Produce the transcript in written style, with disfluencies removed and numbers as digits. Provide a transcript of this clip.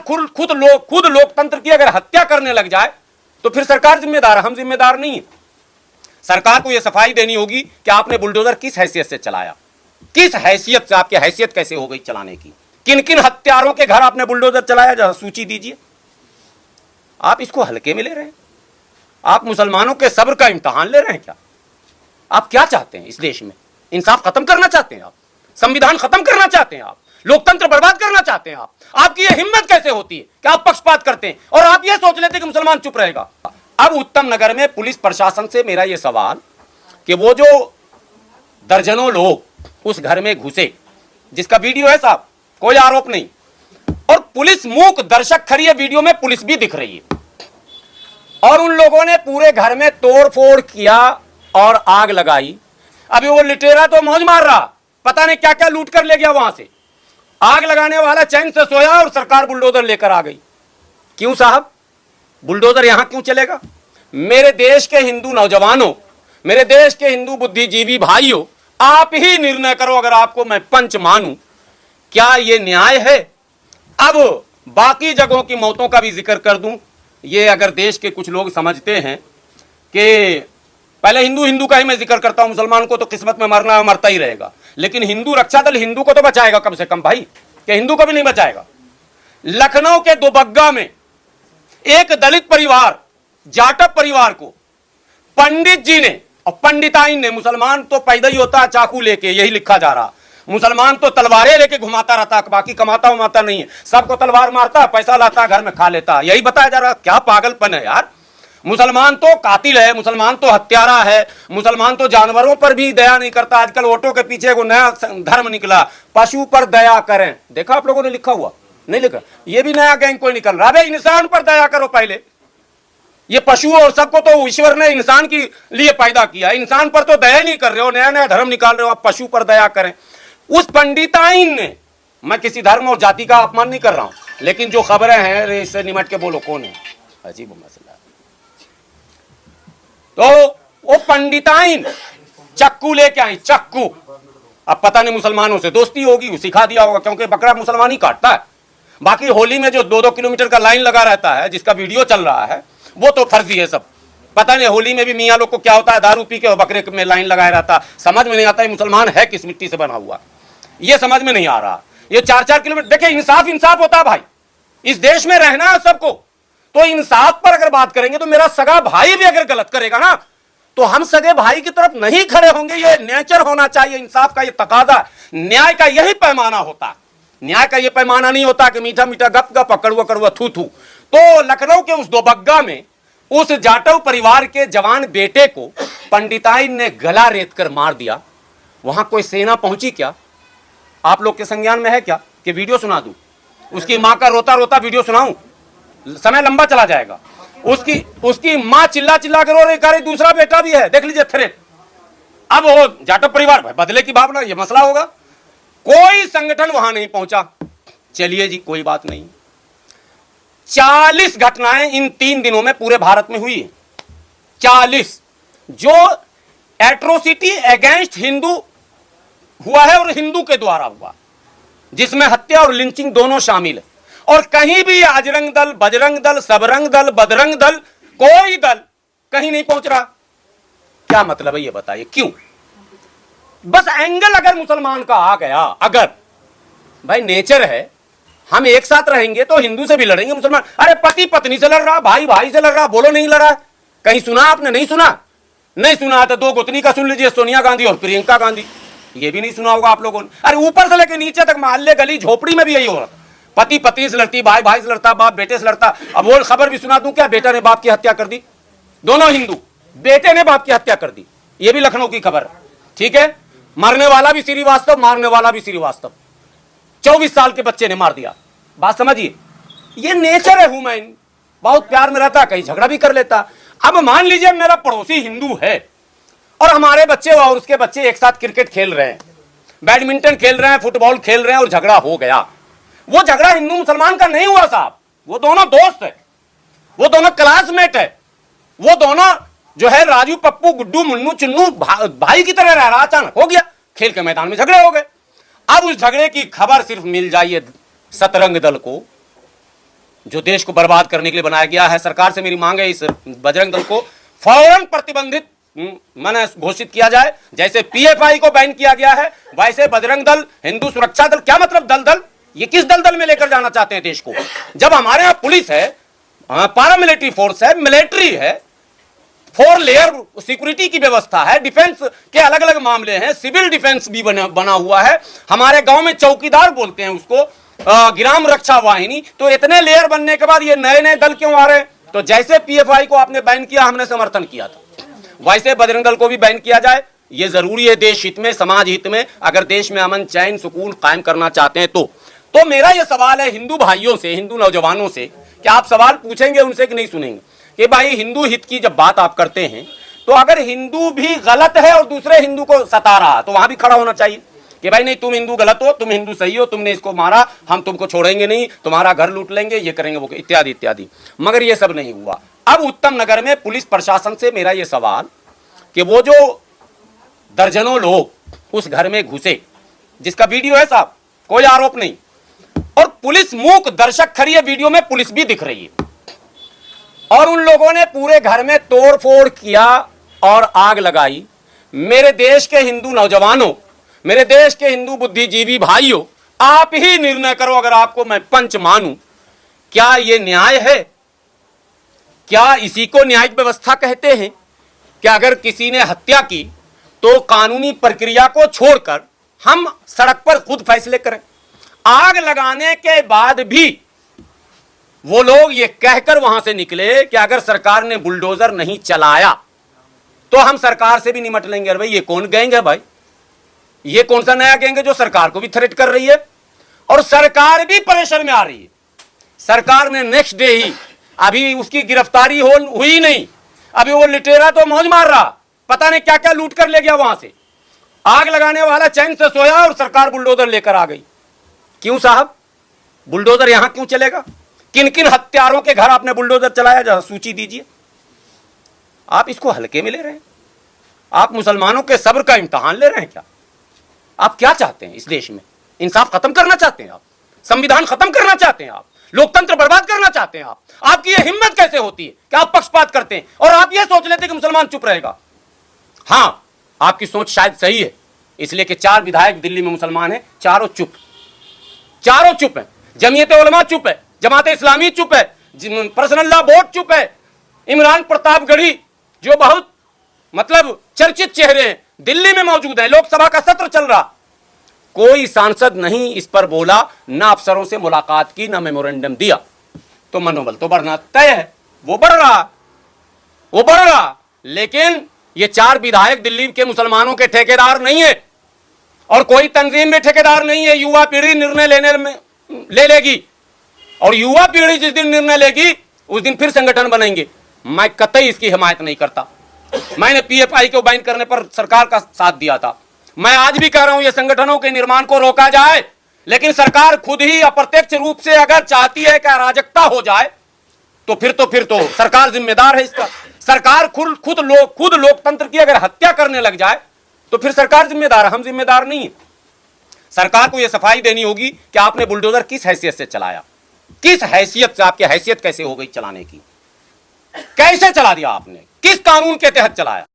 खुद लोकतंत्र की अगर हत्या करने लग जाए तो फिर सरकार जिम्मेदार है, हम जिम्मेदार नहीं है। सरकार को यह सफाई देनी होगी कि आपने बुलडोजर किस हैसियत से चलाया, किस हैसियत से, आपकी हैसियत कैसे हो गई चलाने की, किन किन हत्यारों के घर आपने बुलडोजर चलाया, जरा सूची दीजिए। आप इसको हल्के में ले रहे हैं। आप मुसलमानों के सब्र का इम्तिहान ले रहे हैं क्या? आप क्या चाहते हैं इस देश में? इंसाफ खत्म करना चाहते हैं आप? संविधान खत्म करना चाहते हैं आप? लोकतंत्र बर्बाद करना चाहते हैं आप? आपकी यह हिम्मत कैसे होती है कि आप पक्षपात करते हैं और आप यह सोच लेते हैं कि मुसलमान चुप रहेगा? अब उत्तम नगर में पुलिस प्रशासन से मेरा यह सवाल कि वो जो दर्जनों लोग उस घर में घुसे, जिसका वीडियो है साहब, कोई आरोप नहीं, और पुलिस मूक दर्शक खड़ी है, वीडियो में पुलिस भी दिख रही है, और उन लोगों ने पूरे घर में तोड़फोड़ किया और आग लगाई। अभी वो लिटेरा तो मौज मार रहा, पता नहीं क्या क्या लूट कर ले गया वहां से। आग लगाने वाला चैन से सोया और सरकार बुलडोजर लेकर आ गई। क्यों साहब, बुलडोजर यहां क्यों चलेगा? मेरे देश के हिंदू नौजवानों, मेरे देश के हिंदू बुद्धिजीवी भाइयों, आप ही निर्णय करो। अगर आपको मैं पंच मानूं, क्या यह न्याय है? अब बाकी जगहों की मौतों का भी जिक्र कर दूं। ये अगर देश के कुछ लोग समझते हैं कि पहले हिंदू का ही मैं जिक्र करता हूं, मुसलमान को तो किस्मत में मरना है, मरता ही रहेगा, लेकिन हिंदू रक्षा दल हिंदू को तो बचाएगा कम से कम भाई, कि हिंदू को भी नहीं बचाएगा। लखनऊ के दोबग्गा में एक दलित परिवार, जाटव परिवार को पंडित जी ने और पंडिताइन ने, मुसलमान तो पैदा ही होता है चाकू लेके, यही लिखा जा रहा, मुसलमान तो तलवारें लेके घुमाता रहता, बाकी कमाता उमाता नहीं है, सबको तलवार मारता, पैसा लाता, घर में खा लेता, यही बताया जा रहा। क्या पागलपन है यार। मुसलमान तो कातिल है, मुसलमान तो हत्यारा है, मुसलमान तो जानवरों पर भी दया नहीं करता। आजकल ऑटो के पीछे को नया धर्म निकला, पशु पर दया करें, देखा आप लोगों ने लिखा हुआ? नहीं लिखा। ये भी नया गैंग कोई निकल रहा है, इंसान पर दया करो पहले। ये पशु और सबको तो ईश्वर ने इंसान के लिए पैदा किया, इंसान पर तो दया नहीं कर रहे हो, नया नया धर्म निकाल रहे हो, आप पशु पर दया करें। उस पंडिताइन ने, मैं किसी धर्म और जाति का अपमान नहीं कर रहा हूं, लेकिन जो खबरें हैं इससे निमट के बोलो कौन है, अजीब मसला। तो वो पंडिताइन चक्कू लेके आई, चक्कू। अब पता नहीं मुसलमानों से दोस्ती होगी, सिखा दिया होगा, क्योंकि बकरा मुसलमान ही काटता है। बाकी होली में जो 2-2 किलोमीटर का लाइन लगा रहता है, जिसका वीडियो चल रहा है, वो तो फर्जी है सब। पता नहीं होली में भी मियाँ लोग को क्या होता है, दारू पी के बकरे में लाइन लगाया रहता, समझ में नहीं आता है मुसलमान है किस मिट्टी से बना हुआ, ये समझ में नहीं आ रहा। ये 4-4 किलोमीटर, देखिए इंसाफ होता है भाई, इस देश में रहना है सबको। तो इंसाफ पर अगर बात करेंगे तो मेरा सगा भाई भी अगर गलत करेगा ना, तो हम सगे भाई की तरफ नहीं खड़े होंगे। ये नेचर होना चाहिए, इंसाफ का ये तकाजा, न्याय का यही पैमाना होता। न्याय का ये पैमाना नहीं होता कि मीठा मीठा गप गप, कड़वा कड़वा थू थू। तो लखनऊ के उस दोबग्गा में उस जाटव परिवार के जवान बेटे को पंडिताइन ने गला रेत कर मार दिया। वहां कोई सेना पहुंची क्या? आप लोग के संज्ञान में है क्या कि वीडियो सुना दूं? उसकी मां का रोता रोता वीडियो सुनाऊं? समय लंबा चला जाएगा। उसकी मां चिल्ला चिल्ला कर रो रही, दूसरा बेटा भी है, देख लीजिए थ्रेट। अब वो जाटव परिवार, बदले की भावना, ये मसला होगा। कोई संगठन वहां नहीं पहुंचा। चलिए जी, कोई बात नहीं। 40 घटनाएं इन 3 दिनों में पूरे भारत में हुई है। 40 जो एट्रोसिटी अगेंस्ट हिंदू हुआ है और हिंदू के द्वारा हुआ, जिसमें हत्या और लिंचिंग दोनों शामिल है। और कहीं भी अजरंग दल, बजरंग दल, सबरंग दल, बदरंग दल, कोई दल कहीं नहीं पहुंच रहा। क्या मतलब है ये बताइए, क्यों? बस एंगल अगर मुसलमान का आ गया, अगर भाई नेचर है, हम एक साथ रहेंगे तो हिंदू से भी लड़ेंगे, मुसलमान। अरे पति पत्नी से लड़ रहा, भाई भाई से लड़ रहा, बोलो नहीं लड़ा। कहीं सुना आपने? नहीं सुना। नहीं सुना तो 2 गोतनी का सुन लीजिए, सोनिया गांधी और प्रियंका गांधी, ये भी नहीं सुना होगा आप लोगों ने। अरे ऊपर से लेकर नीचे तक, मोहल्ले गली झोपड़ी में भी यही हो रहा, पति पत्नी से लड़ती, भाई भाई से लड़ता, बाप बेटे से लड़ता। अब वो खबर भी सुना दूं क्या, बेटा ने बाप की हत्या कर दी, दोनों हिंदू, बेटे ने बाप की हत्या कर दी। ये भी लखनऊ की खबर, ठीक है। मरने वाला भी श्रीवास्तव, मारने वाला भी श्रीवास्तव। 24 साल के बच्चे ने मार दिया। बात समझिए, ये नेचर है ह्यूमन, बहुत प्यार में रहता, कहीं झगड़ा भी कर लेता। अब मान लीजिए मेरा पड़ोसी हिंदू है और हमारे बच्चे और उसके बच्चे एक साथ क्रिकेट खेल रहे हैं, बैडमिंटन खेल रहे हैं, फुटबॉल खेल रहे हैं, और झगड़ा हो गया। वो झगड़ा हिंदू मुसलमान का नहीं हुआ साहब, वो दोनों दोस्त है, वो दोनों क्लासमेट है, वो दोनों जो है राजू पप्पू गुड्डू मुन्नू चुन्नू भाई की तरह रह रहा। अचानक हो गया, खेल के मैदान में झगड़े हो गए। अब उस झगड़े की खबर सिर्फ मिल जाइए सतरंग दल को, जो देश को बर्बाद करने के लिए बनाया गया है। सरकार से मेरी मांग है इस बजरंग दल को फौरन प्रतिबंधित माने घोषित किया जाए। जैसे पीएफआई को बैन किया गया है वैसे बजरंग दल, हिंदू सुरक्षा दल, क्या मतलब दल दल, ये किस दल दल में लेकर जाना चाहते हैं देश को? जब हमारे यहाँ पुलिस है, पारामिलिट्री फोर्स है, मिलिट्री है, 4 लेयर सिक्योरिटी की व्यवस्था है, डिफेंस के अलग अलग मामले हैं, सिविल डिफेंस भी बना हुआ है, हमारे गांव में चौकीदार बोलते हैं उसको, ग्राम रक्षा वाहिनी। तो इतने लेयर बनने के बाद ये नए नए दल क्यों आ रहे हैं? तो जैसे पीएफआई को आपने बैन किया, हमने समर्थन किया था, वैसे बजरंग दल को भी बैन किया जाए। ये जरूरी है देश हित में, समाज हित में, अगर देश में अमन चैन सुकून कायम करना चाहते हैं तो मेरा यह सवाल है हिंदू भाइयों से, हिंदू नौजवानों से, कि आप सवाल पूछेंगे उनसे कि नहीं सुनेंगे? कि भाई हिंदू हित की जब बात आप करते हैं तो अगर हिंदू भी गलत है और दूसरे हिंदू को सता रहा तो वहां भी खड़ा होना चाहिए कि भाई नहीं, तुम हिंदू गलत हो, तुम हिंदू सही हो, तुमने इसको मारा, हम तुमको छोड़ेंगे नहीं, तुम्हारा घर लूट लेंगे, ये करेंगे, वो इत्यादि इत्यादि। मगर ये सब नहीं हुआ। अब उत्तम नगर में पुलिस प्रशासन से मेरा ये सवाल कि वो जो दर्जनों लोग उस घर में घुसे, जिसका वीडियो है साहब, कोई आरोप नहीं, और पुलिस मूक दर्शक खड़ी है, वीडियो में पुलिस भी दिख रही है, और उन लोगों ने पूरे घर में तोड़ फोड़ किया और आग लगाई। मेरे देश के हिंदू नौजवानों, मेरे देश के हिंदू बुद्धिजीवी भाइयों, आप ही निर्णय करो, अगर आपको मैं पंच मानूं, क्या यह न्याय है? क्या इसी को न्यायिक व्यवस्था कहते हैं कि अगर किसी ने हत्या की तो कानूनी प्रक्रिया को छोड़कर हम सड़क पर खुद फैसले करें? आग लगाने के बाद भी वो लोग ये कहकर वहां से निकले कि अगर सरकार ने बुलडोजर नहीं चलाया तो हम सरकार से भी निमट लेंगे। अरे भाई, ये कौन गैंग है भाई? ये कौन सा नया गैंग है जो सरकार को भी थ्रेट कर रही है और सरकार भी परेशान में आ रही है? सरकार ने नेक्स्ट डे ही, अभी उसकी गिरफ्तारी हुई नहीं, अभी वो लिटेरा तो मौज मार रहा, पता नहीं क्या क्या लूट कर ले गया वहां से। आग लगाने वाला चैन से सोया और सरकार बुलडोजर लेकर आ गई। क्यों साहब, बुलडोजर यहां क्यों चलेगा? किन किन हत्यारों के घर आपने बुलडोजर चलाया, जरा सूची दीजिए। आप इसको हल्के में ले रहे हैं? आप मुसलमानों के सब्र का इम्तिहान ले रहे हैं क्या? आप क्या चाहते हैं इस देश में? इंसाफ खत्म करना चाहते हैं आप? संविधान खत्म करना चाहते हैं आप? लोकतंत्र बर्बाद करना चाहते हैं आप? आपकी यह हिम्मत कैसे होती है कि आप पक्षपात करते हैं और आप यह सोच लेते हैं कि मुसलमान चुप रहेगा? हां, आपकी सोच शायद सही है, इसलिए कि 4 विधायक दिल्ली में मुसलमान हैं, चारों चुप हैं। जमीयत उलमा चुप है, जमात इस्लामी चुप है, पर्सनल लॉ बोर्ड चुप है, इमरान प्रतापगढ़ी जो बहुत मतलब चर्चित चेहरे हैं दिल्ली में मौजूद है, लोकसभा का सत्र चल रहा, कोई सांसद नहीं इस पर बोला, ना अफसरों से मुलाकात की, ना मेमोरेंडम दिया। तो मनोबल तो बढ़ना तय है, वो बढ़ रहा। लेकिन ये 4 विधायक दिल्ली के मुसलमानों के ठेकेदार नहीं है और कोई तंजीम भी ठेकेदार नहीं है। युवा पीढ़ी निर्णय ले लेगी और युवा पीढ़ी जिस दिन निर्णय लेगी उस दिन फिर संगठन बनेंगे। मैं कतई इसकी हिमायत नहीं करता। मैंने पीएफआई को बैन करने पर सरकार का साथ दिया था। मैं आज भी कह रहा हूं ये संगठनों के निर्माण को रोका जाए, लेकिन सरकार खुद ही अप्रत्यक्ष रूप से अगर चाहती है कि अराजकता हो जाए तो फिर तो सरकार जिम्मेदार है इसका। सरकार खुद लोकतंत्र की अगर हत्या करने लग जाए तो फिर सरकार जिम्मेदार है, हम जिम्मेदार नहीं है। सरकार को यह सफाई देनी होगी कि आपने बुलडोजर किस हैसियत से चलाया, किस हैसियत से, आपकी हैसियत कैसे हो गई चलाने की, कैसे चला दिया आपने, किस कानून के तहत चलाया।